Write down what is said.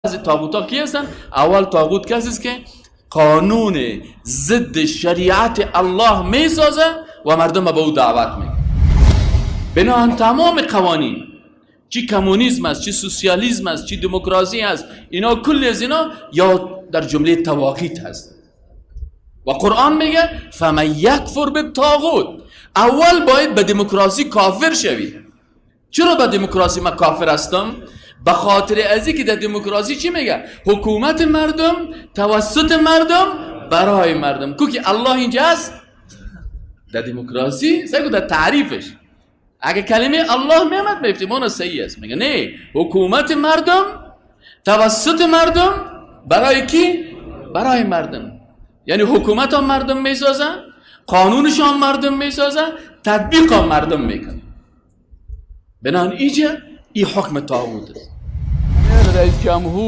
از طاغوت ها کی هستن؟ اول طاغوت کسی است که قانون ضد شریعت الله می سازه و مردم به او دعوت میکنه. بنابراین تمام قوانین، چی کمونیسم است، چی سوسیالیسم است، چی دموکراسی است، اینا کلی از اینا یا در جمله طواغیت هست. و قرآن میگه فمن یکفر بالطاغوت، اول باید به دموکراسی کافر شوی. چرا به دموکراسی من کافر هستم؟ به خاطر ازی که در دموکراسی چی میگه؟ حکومت مردم توسط مردم برای مردم. کو که الله اینجا هست در دموکراسی سعی در تعریفش. اگه کلمه الله میامد به افتمانا صحیح است. میگه نه، حکومت مردم توسط مردم برای کی؟ برای مردم. یعنی حکومت هم مردم میسازن، قانونش هم مردم میسازن، تطبیق هم مردم میکنن. بنابراین اینجا این حکم طاغوت است. رئیس جمهور